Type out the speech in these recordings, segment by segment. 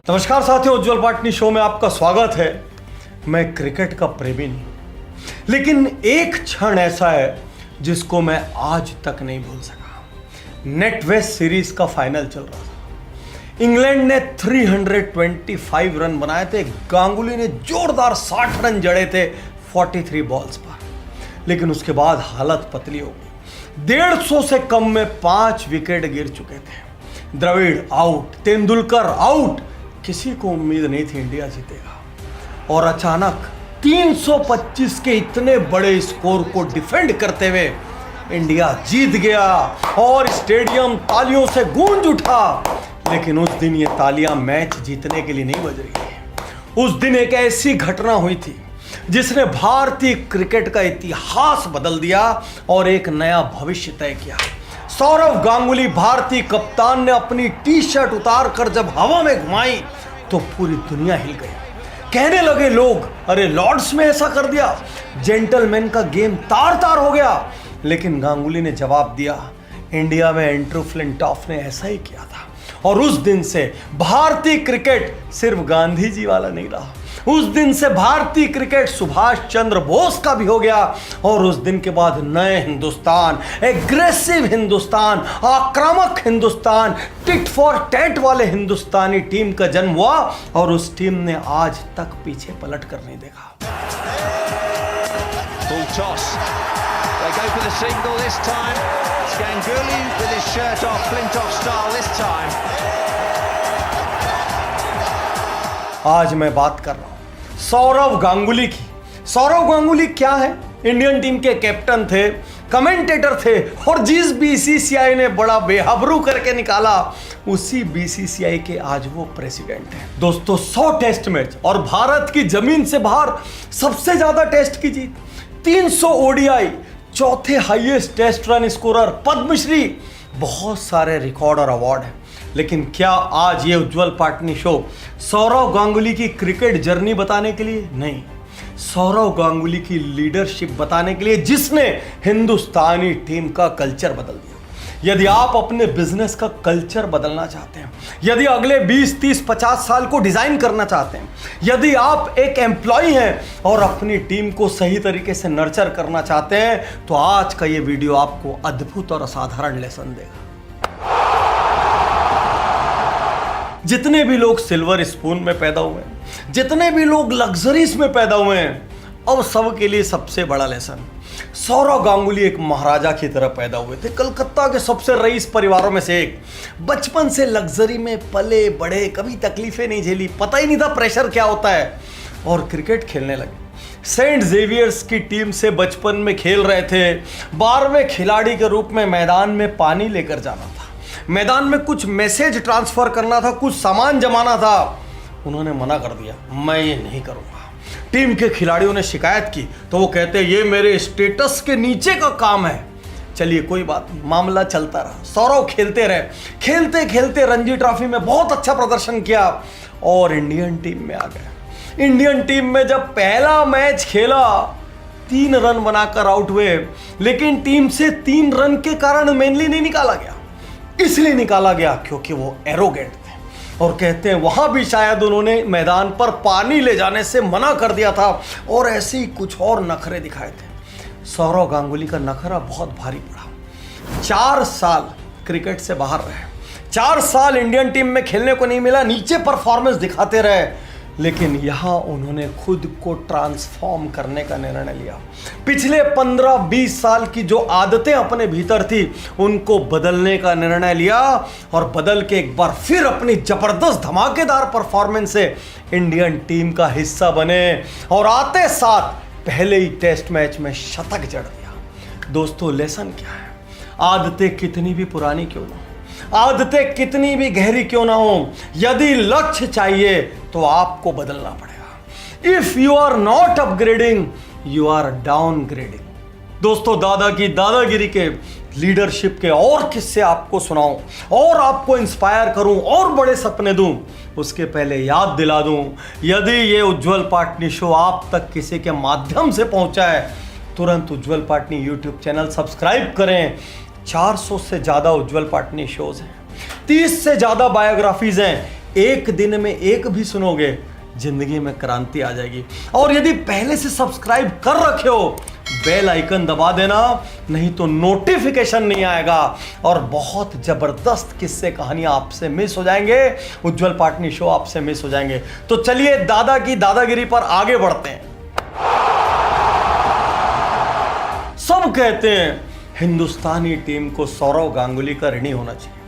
नमस्कार साथियों, उज्जवल पाटनी शो में आपका स्वागत है। मैं क्रिकेट का प्रेमी नहीं, लेकिन एक क्षण ऐसा है जिसको मैं आज तक नहीं भूल सका। नेट वेस्ट सीरीज का फाइनल चल रहा था। इंग्लैंड ने 325 रन बनाए थे, गांगुली ने जोरदार 60 रन जड़े थे 43 बॉल्स पर, लेकिन उसके बाद हालत पतली हो गई। 150 से कम में 5 विकेट गिर चुके थे। द्रविड़ आउट, तेंदुलकर आउट, किसी को उम्मीद नहीं थी इंडिया जीतेगा। और अचानक 325 के इतने बड़े स्कोर को डिफेंड करते हुए इंडिया जीत गया और स्टेडियम तालियों से गूंज उठा। लेकिन उस दिन ये तालियां मैच जीतने के लिए नहीं बज रही थी। उस दिन एक ऐसी घटना हुई थी जिसने भारतीय क्रिकेट का इतिहास बदल दिया और एक नया भविष्य तय किया। सौरव गांगुली भारतीय कप्तान ने अपनी टी शर्ट उतार कर जब हवा में घुमाई तो पूरी दुनिया हिल गई। कहने लगे लोग, अरे लॉर्ड्स में ऐसा कर दिया, जेंटलमैन का गेम तार तार हो गया। लेकिन गांगुली ने जवाब दिया, इंडिया में एंड्रू फ्लिंटॉफ ने ऐसा ही किया था। और उस दिन से भारतीय क्रिकेट सिर्फ गांधी जी वाला नहीं रहा। उस दिन से भारतीय क्रिकेट सुभाष चंद्र बोस का भी हो गया। और उस दिन के बाद नए हिंदुस्तान, एग्रेसिव हिंदुस्तान, आक्रामक हिंदुस्तान, टिट फॉर टैट वाले हिंदुस्तानी टीम का जन्म हुआ। और उस टीम ने आज तक पीछे पलट कर नहीं देखा। Full toss. They go for the single this time. Ganguly with his shirt off, Flintoff style this time. आज मैं बात कर रहा हूं सौरव गांगुली की। सौरव गांगुली क्या है? इंडियन टीम के कैप्टन थे, कमेंटेटर थे, और जिस बीसीसीआई ने बड़ा बेहबरू करके निकाला, उसी बीसीसीआई के आज वो प्रेसिडेंट हैं। दोस्तों, 100 टेस्ट मैच और भारत की जमीन से बाहर सबसे ज्यादा टेस्ट की जीत, 300 ओडीआई, चौथे highest test run scorer, Padma Shri, बहुत सारे रिकॉर्ड और अवार्ड हैं। लेकिन क्या आज ये उज्जवल पाटनी शो सौरव गांगुली की क्रिकेट जर्नी बताने के लिए नहीं, सौरव गांगुली की लीडरशिप बताने के लिए, जिसने हिंदुस्तानी टीम का कल्चर बदल दिया। यदि आप अपने बिजनेस का कल्चर बदलना चाहते हैं, यदि अगले 20, 30, 50 साल को डिजाइन करना चाहते हैं, यदि आप एक एम्प्लॉय हैं और अपनी टीम को सही तरीके से नर्चर करना चाहते हैं, तो आज का ये वीडियो आपको अद्भुत और असाधारण लेसन देगा। जितने भी लोग सिल्वर स्पून में पैदा हुए हैं, जितने भी लोग लग्जरीज में पैदा हुए हैं, अब सब के लिए सबसे बड़ा लेसन, सौरव गांगुली एक महाराजा की तरह पैदा हुए थे, कलकत्ता के सबसे रईस परिवारों में से एक। बचपन से लग्जरी में पले बढ़े, कभी तकलीफें नहीं झेली, पता ही नहीं था प्रेशर क्या होता है, और क्रिकेट खेलने लगे। सेंट जेवियर्स की टीम से बचपन में खेल रहे थे। 12वें खिलाड़ी के रूप में मैदान में पानी लेकर जाना था, मैदान में कुछ मैसेज ट्रांसफर करना था, कुछ सामान जमाना था। उन्होंने मना कर दिया, मैं ये नहीं करूंगा। टीम के खिलाड़ियों ने शिकायत की तो वो कहते ये मेरे स्टेटस के नीचे का काम है। चलिए कोई बात नहीं, मामला चलता रहा। सौरव खेलते रहे, खेलते खेलते रणजी ट्रॉफी में बहुत अच्छा प्रदर्शन किया और इंडियन टीम में आ गए। इंडियन टीम में जब पहला मैच खेला, 3 रन बनाकर आउट हुए, लेकिन टीम से 3 रन के कारण मेनली नहीं निकाला गया। इसलिए निकाला गया क्योंकि वो एरोगेंट थे, और कहते हैं वहां भी शायद उन्होंने मैदान पर पानी ले जाने से मना कर दिया था, और ऐसे ही कुछ और नखरे दिखाए थे। सौरव गांगुली का नखरा बहुत भारी पड़ा। 4 साल क्रिकेट से बाहर रहे, 4 साल इंडियन टीम में खेलने को नहीं मिला, नीचे परफॉर्मेंस दिखाते रहे, लेकिन यहां उन्होंने खुद को ट्रांसफॉर्म करने का निर्णय लिया। पिछले 15-20 साल की जो आदतें अपने भीतर थी, उनको बदलने का निर्णय लिया, और बदल के एक बार फिर अपनी जबरदस्त धमाकेदार परफॉर्मेंस से इंडियन टीम का हिस्सा बने, और आते साथ पहले ही टेस्ट मैच में शतक जड़ दिया। दोस्तों, लेसन क्या है? आदतें कितनी भी पुरानी क्यों ना, आदतें कितनी भी गहरी क्यों ना हो, यदि लक्ष्य चाहिए तो आपको बदलना पड़ेगा। If you are not upgrading, you are downgrading. दोस्तों, दादा की दादागिरी के, लीडरशिप के और किस्से आपको सुनाऊं, और आपको इंस्पायर करूं, और बड़े सपने दूं, उसके पहले याद दिला दूं, यदि ये उज्जवल पाटनी शो आप तक किसी के माध्यम से पहुंचा है, तुरंत उज्जवल पाटनी यूट्यूब चैनल सब्सक्राइब करें। 400 से ज़्यादा उज्जवल पाटनी शोज हैं, 30 से ज़्यादा बायोग्राफीज हैं, एक दिन में एक भी सुनोगे, जिंदगी में क्रांति आ जाएगी। और यदि पहले से सब्सक्राइब कर रखे हो, बेल आइकन दबा देना, नहीं तो नोटिफिकेशन नहीं आएगा और बहुत जबरदस्त किस्से कहानियां आपसे मिस हो जाएंगे, उज्जवल पाटनी शो आपसे मिस हो जाएंगे। तो चलिए दादा की दादागिरी पर आगे बढ़ते हैं। सब कहते हैं हिंदुस्तानी टीम को सौरव गांगुली का ऋणी होना चाहिए,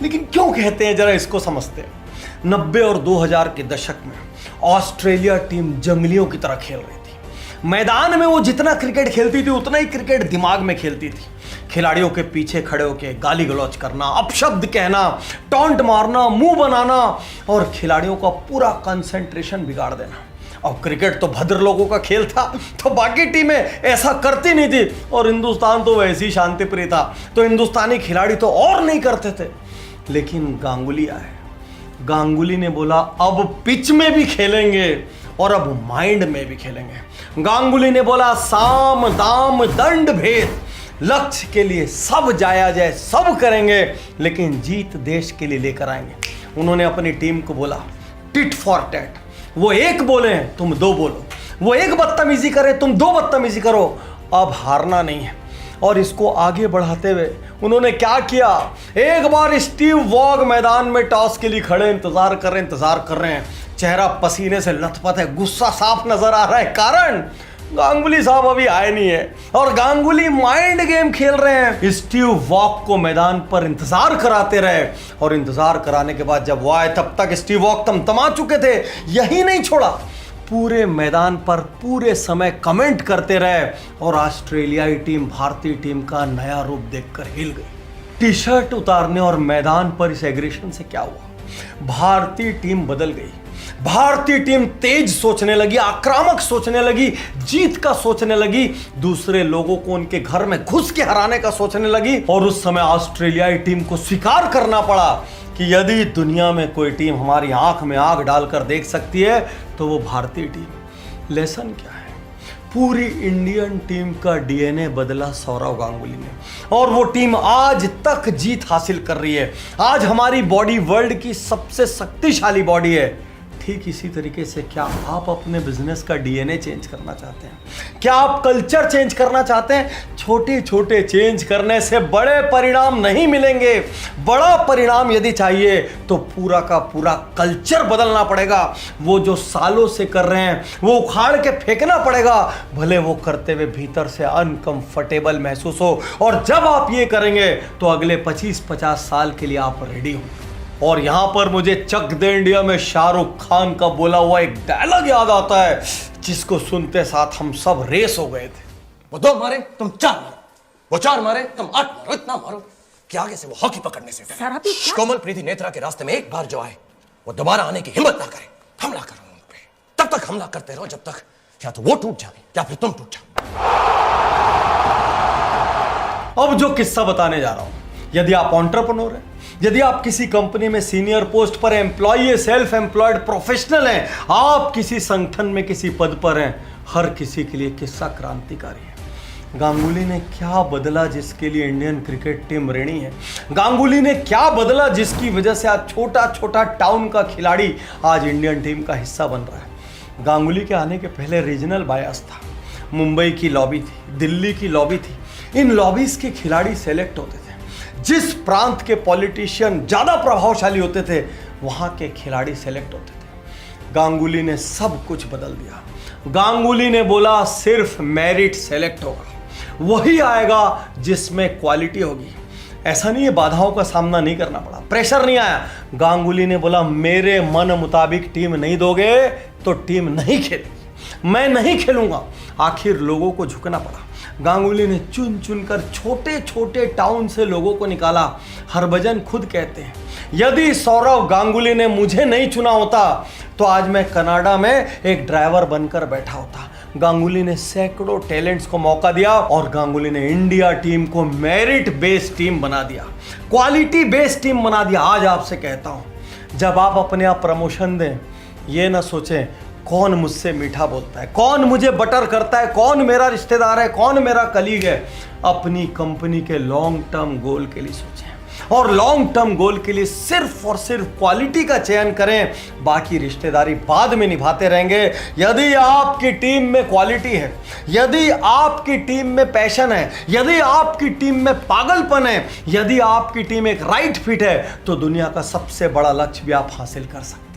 लेकिन क्यों कहते हैं जरा इसको समझते हैं। 90 और 2000 के दशक में ऑस्ट्रेलिया टीम जंगलियों की तरह खेल रही थी। मैदान में वो जितना क्रिकेट खेलती थी उतना ही क्रिकेट दिमाग में खेलती थी। खिलाड़ियों के पीछे खड़े होकर गाली गलौज करना, अपशब्द कहना, टॉन्ट मारना, मुंह बनाना और खिलाड़ियों का पूरा कंसंट्रेशन बिगाड़ देना। अब क्रिकेट तो भद्र लोगों का खेल था, तो बाकी टीमें ऐसा करती नहीं थी और हिंदुस्तान तो वैसे ही शांति प्रिय था, तो हिंदुस्तानी खिलाड़ी तो और नहीं करते थे। लेकिन गांगुली आए, गांगुली ने बोला अब पिच में भी खेलेंगे और अब माइंड में भी खेलेंगे। गांगुली ने बोला साम दाम दंड भेद, लक्ष्य के लिए सब जाया जाए, सब करेंगे, लेकिन जीत देश के लिए लेकर आएंगे। उन्होंने अपनी टीम को बोला टिट फॉर टैट, वो एक बोले तुम दो बोलो, वो एक बदतमीजी करे तुम दो बदतमीजी करो, अब हारना नहीं है। और इसको आगे बढ़ाते हुए उन्होंने क्या किया, एक बार स्टीव वॉग मैदान में टॉस के लिए खड़े इंतजार कर रहे हैं, चेहरा पसीने से लथपथ है, गुस्सा साफ नजर आ रहा है, कारण गांगुली साहब अभी आए नहीं है और गांगुली माइंड गेम खेल रहे हैं। स्टीव वॉग को मैदान पर इंतजार कराते रहे और इंतजार कराने के बाद जब वो आए तब तक स्टीव वॉग तमा चुके थे। यही नहीं छोड़ा, पूरे मैदान पर पूरे समय कमेंट करते रहे और ऑस्ट्रेलियाई टीम भारतीय टीम का नया रूप देखकर हिल गई। टी शर्ट उतारने और मैदान पर इस एग्रेशन से क्या हुआ, भारतीय टीम बदल गई। भारतीय टीम तेज सोचने लगी, आक्रामक सोचने लगी, जीत का सोचने लगी, दूसरे लोगों को उनके घर में घुस के हराने का सोचने लगी। और उस समय ऑस्ट्रेलियाई टीम को स्वीकार करना पड़ा कि यदि दुनिया में कोई टीम हमारी आंख में आंख डालकर देख सकती है तो वो भारतीय टीम। लेसन क्या है, पूरी इंडियन टीम का डीएनए बदला सौरव गांगुली ने और वो टीम आज तक जीत हासिल कर रही है। आज हमारी बॉडी वर्ल्ड की सबसे शक्तिशाली बॉडी है। ठीक इसी तरीके से क्या आप अपने बिजनेस का डीएनए चेंज करना चाहते हैं? क्या आप कल्चर चेंज करना चाहते हैं? छोटे छोटे चेंज करने से बड़े परिणाम नहीं मिलेंगे। बड़ा परिणाम यदि चाहिए तो पूरा का पूरा कल्चर बदलना पड़ेगा। वो जो सालों से कर रहे हैं वो उखाड़ के फेंकना पड़ेगा, भले वो करते हुए भीतर से अनकंफर्टेबल महसूस हो। और जब आप ये करेंगे तो अगले 25-50 साल के लिए आप रेडी हो। और यहां पर मुझे चक दे इंडिया में शाहरुख खान का बोला हुआ एक डायलॉग याद आता है, जिसको सुनते साथ हम सब रेस हो गए थे। वो 2 मारे तुम 4 मारो, वो 4 मारे तुम 8 मारो, इतना मारो कि आगे से वो हॉकी पकड़ने से डरे। कोमल प्रीति नेत्रा के रास्ते में एक बार जो आए वो दोबारा आने की हिम्मत ना करे। हमला करो उन पे, तब तक हमला करते रहो जब तक या तो वो टूट जाए या फिर तुम टूट जाओ। अब जो किस्सा बताने जा रहा हूं, यदि आप एंटरप्रेन्योर हैं, यदि आप किसी कंपनी में सीनियर पोस्ट पर एम्प्लॉय है, सेल्फ एम्प्लॉयड प्रोफेशनल हैं, आप किसी संगठन में किसी पद पर हैं, हर किसी के लिए किस्सा क्रांतिकारी है। गांगुली ने क्या बदला जिसके लिए इंडियन क्रिकेट टीम ऋणी है? गांगुली ने क्या बदला जिसकी वजह से आज छोटा छोटा टाउन का खिलाड़ी आज इंडियन टीम का हिस्सा बन रहा है? गांगुली के आने के पहले रीजनल बायस था। मुंबई की लॉबी थी, दिल्ली की लॉबी थी। इन लॉबीज के खिलाड़ी सेलेक्ट होते थे। जिस प्रांत के पॉलिटिशियन ज्यादा प्रभावशाली होते थे वहां के खिलाड़ी सेलेक्ट होते थे। गांगुली ने सब कुछ बदल दिया। गांगुली ने बोला सिर्फ मेरिट सेलेक्ट होगा, वही आएगा जिसमें क्वालिटी होगी। ऐसा नहीं है बाधाओं का सामना नहीं करना पड़ा, प्रेशर नहीं आया। गांगुली ने बोला मेरे मन मुताबिक टीम नहीं दोगे तो टीम नहीं खेलेगी, मैं नहीं खेलूंगा। आखिर लोगों को झुकना पड़ा। गांगुली ने चुन चुनकर छोटे छोटे टाउन से लोगों को निकाला। हरभजन खुद कहते हैं यदि सौरव गांगुली ने मुझे नहीं चुना होता तो आज मैं कनाडा में एक ड्राइवर बनकर बैठा होता। गांगुली ने सैकड़ों टैलेंट्स को मौका दिया और गांगुली ने इंडिया टीम को मेरिट बेस्ड टीम बना दिया, क्वालिटी बेस्ड टीम बना दिया। आज आपसे कहता हूं, जब आप अपने आप प्रमोशन दें, ये ना सोचें कौन मुझसे मीठा बोलता है, कौन मुझे बटर करता है, कौन मेरा रिश्तेदार है, कौन मेरा कलीग है। अपनी कंपनी के लॉन्ग टर्म गोल के लिए सोचें और लॉन्ग टर्म गोल के लिए सिर्फ और सिर्फ क्वालिटी का चयन करें, बाकी रिश्तेदारी बाद में निभाते रहेंगे। यदि आपकी टीम में क्वालिटी है, यदि आपकी टीम में पैशन है, यदि आपकी टीम में पागलपन है, यदि आपकी टीम एक राइट फिट है, तो दुनिया का सबसे बड़ा लक्ष्य भी आप हासिल कर सकते हैं।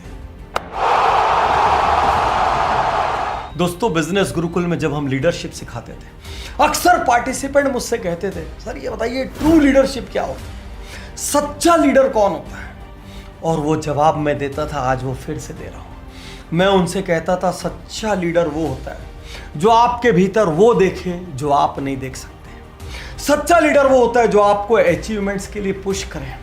दोस्तों, बिजनेस गुरुकुल में जब हम लीडरशिप सिखाते थे, अक्सर पार्टिसिपेंट मुझसे कहते थे, सर ये बताइए ट्रू लीडरशिप क्या होता है, सच्चा लीडर कौन होता है? और वो जवाब मैं देता था, आज वो फिर से दे रहा हूं। मैं उनसे कहता था, सच्चा लीडर वो होता है जो आपके भीतर वो देखे जो आप नहीं देख सकते। सच्चा लीडर वो होता है जो आपको अचीवमेंट्स के लिए पुश करे।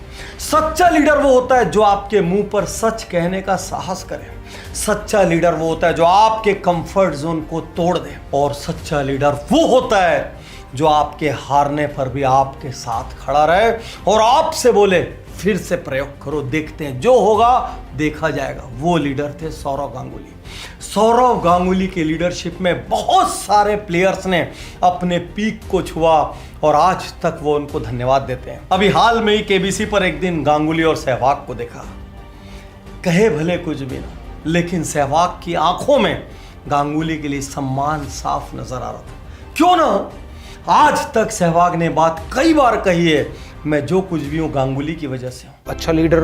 सच्चा लीडर वो होता है जो आपके मुंह पर सच कहने का साहस करे। सच्चा लीडर वो होता है जो आपके कंफर्ट जोन को तोड़ दे। और सच्चा लीडर वो होता है जो आपके हारने पर भी आपके साथ खड़ा रहे और आपसे बोले, फिर से प्रयोग करो, देखते हैं जो होगा देखा जाएगा। वो लीडर थे सौरव गांगुली। सौरव गांगुली के लीडरशिप में बहुत सारे प्लेयर्स ने अपने पीक को छुआ और आज तक वो उनको धन्यवाद देते हैं। अभी हाल में ही केबीसी पर एक दिन गांगुली और सहवाग को देखा। कहे भले कुछ भी ना, लेकिन सहवाग की आंखों में गांगुली के लिए सम्मान साफ नजर आ रहा था। क्यों ना, आज तक सहवाग ने बात कई बार कही है, मैं जो कुछ भी हूं गांगुली की वजह से हूं। अच्छा लीडर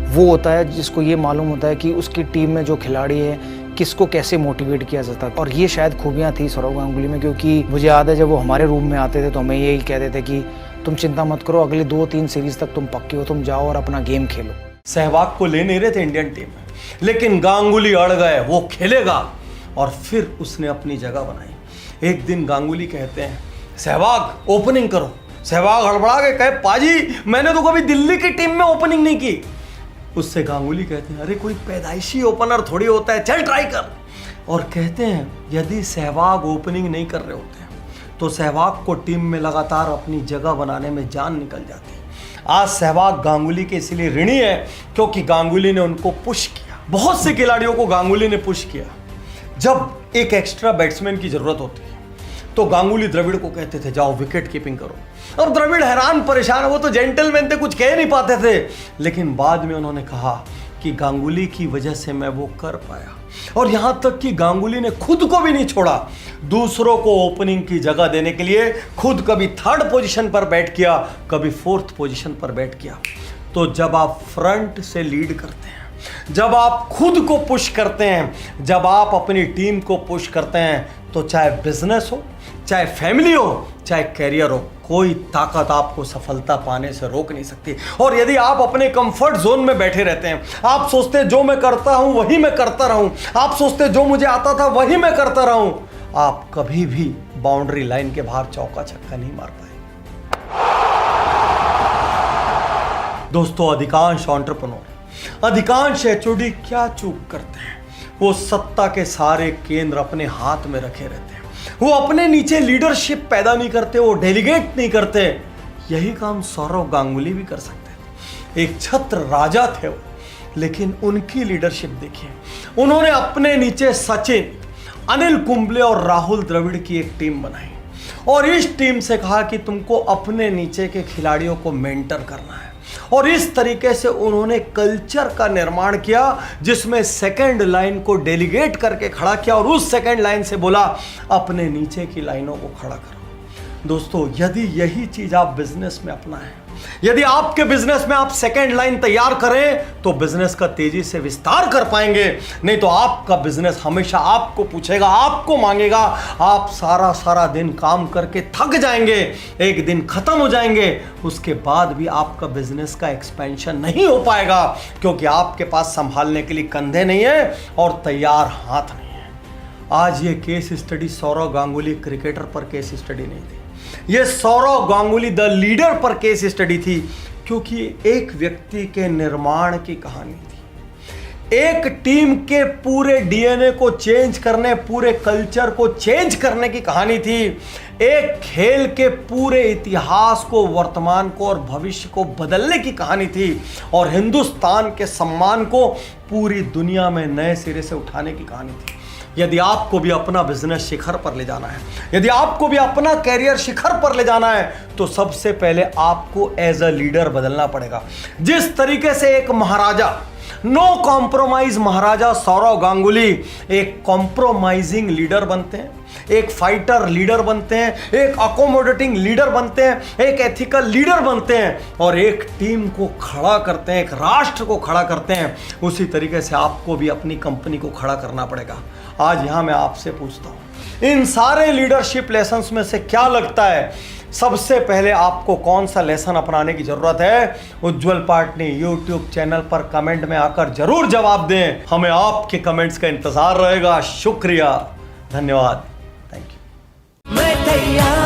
वो होता है जिसको ये मालूम होता है कि उसकी टीम में जो खिलाड़ी है किसको कैसे मोटिवेट किया जाता है। और ये शायद खूबियां थी सौरव गांगुली में, क्योंकि मुझे याद है जब वो हमारे रूम में आते थे तो हमें यही कहते थे कि तुम चिंता मत करो, अगले 2-3 सीरीज तक तुम पक्के हो, तुम जाओ और अपना गेम खेलो। सहवाग को ले नहीं रहे थे इंडियन टीम में, लेकिन गांगुली अड़ गए, वो खेलेगा, और फिर उसने अपनी जगह बनाई। एक दिन गांगुली कहते हैं, सहवाग ओपनिंग करो। सहवाग हड़बड़ा के कहे, पाजी मैंने तो कभी दिल्ली की टीम में ओपनिंग नहीं की। उससे गांगुली कहते हैं, अरे कोई पैदाइशी ओपनर थोड़ी होता है, चल ट्राई कर। और कहते हैं, यदि सहवाग ओपनिंग नहीं कर रहे होते तो सहवाग को टीम में लगातार अपनी जगह बनाने में जान निकल जाती। आज सहवाग गांगुली के इसलिए ऋणी है क्योंकि गांगुली ने उनको पुश किया। बहुत से खिलाड़ियों को गांगुली ने पुश किया। जब एक एक्स्ट्रा बैट्समैन की जरूरत होती है तो गांगुली द्रविड़ को कहते थे, जाओ विकेट कीपिंग करो। और द्रविड़ हैरान परेशान, वो तो जेंटलमैन थे, कुछ कह नहीं पाते थे। लेकिन बाद में उन्होंने कहा कि गांगुली की वजह से मैं वो कर पाया। और यहां तक कि गांगुली ने खुद को भी नहीं छोड़ा, दूसरों को ओपनिंग की जगह देने के लिए खुद कभी 3rd पोजीशन पर बैट किया, कभी 4th पोजीशन पर बैट किया। तो जब आप फ्रंट से लीड करते हैं, जब आप खुद को पुश करते हैं, जब आप अपनी टीम को पुश करते हैं, तो चाहे बिजनेस हो, चाहे फैमिली हो, चाहे कैरियर हो, कोई ताकत आपको सफलता पाने से रोक नहीं सकती। और यदि आप अपने कंफर्ट जोन में बैठे रहते हैं, आप सोचते हैं जो मैं करता हूं वही मैं करता रहूं, आप सोचते हैं जो मुझे आता था वही मैं करता रहूं, आप कभी भी बाउंड्री लाइन के बाहर चौका छक्का नहीं मार पाए। दोस्तों, अधिकांश एंटरप्रेन्योर, अधिकांश एचओडी क्या चूक करते हैं? वो सत्ता के सारे केंद्र अपने हाथ में रखे रहते हैं। वो अपने नीचे लीडरशिप पैदा नहीं करते, वो डेलीगेट नहीं करते। यही काम सौरव गांगुली भी कर सकते थे। एक छत्र राजा थे वो, लेकिन उनकी लीडरशिप देखिए। उन्होंने अपने नीचे सचिन, अनिल कुंबले और राहुल द्रविड़ की एक टीम बनाई और इस टीम से कहा कि तुमको अपने नीचे के खिलाड़ियों को मेंटर करना है। और इस तरीके से उन्होंने कल्चर का निर्माण किया जिसमें सेकंड लाइन को डेलीगेट करके खड़ा किया और उस सेकंड लाइन से बोला, अपने नीचे की लाइनों को खड़ा करो। दोस्तों, यदि यही चीज आप बिजनेस में अपनाएं, यदि आपके बिजनेस में आप सेकंड लाइन तैयार करें, तो बिजनेस का तेजी से विस्तार कर पाएंगे। नहीं तो आपका बिजनेस हमेशा आपको पूछेगा, आपको मांगेगा। आप सारा दिन काम करके थक जाएंगे, एक दिन खत्म हो जाएंगे, उसके बाद भी आपका बिजनेस का एक्सपेंशन नहीं हो पाएगा, क्योंकि आपके पास संभालने के लिए कंधे नहीं है और तैयार हाथ नहीं है। आज ये case study Sourav Ganguly cricketer पर केस स्टडी नहीं थी, ये सौरव गांगुली द लीडर पर केस स्टडी थी, क्योंकि एक व्यक्ति के निर्माण की कहानी थी। एक टीम के पूरे डीएनए को चेंज करने, पूरे कल्चर को चेंज करने की कहानी थी। एक खेल के पूरे इतिहास को, वर्तमान को और भविष्य को बदलने की कहानी थी। और हिंदुस्तान के सम्मान को पूरी दुनिया में नए सिरे से उठाने की कहानी थी। यदि आपको भी अपना बिजनेस शिखर पर ले जाना है, यदि आपको भी अपना कैरियर शिखर पर ले जाना है, तो सबसे पहले आपको एज अ लीडर बदलना पड़ेगा। जिस तरीके से एक महाराजा, नो कॉम्प्रोमाइज महाराजा सौरव गांगुली एक कॉम्प्रोमाइजिंग लीडर बनते हैं, एक फाइटर लीडर बनते हैं, एक अकोमोडेटिंग लीडर बनते हैं, एक एथिकल लीडर बनते हैं और एक टीम को खड़ा करते हैं, एक राष्ट्र को खड़ा करते हैं, उसी तरीके से आपको भी अपनी कंपनी को खड़ा करना पड़ेगा। आज यहां मैं आपसे पूछता हूं, इन सारे लीडरशिप लेसन्स में से क्या लगता है सबसे पहले आपको कौन सा लेसन अपनाने की जरूरत है? उज्जवल पाटनी यूट्यूब चैनल पर कमेंट में आकर जरूर जवाब दें। हमें आपके कमेंट्स का इंतजार रहेगा। शुक्रिया, धन्यवाद, थैंक यू। मैं तैयार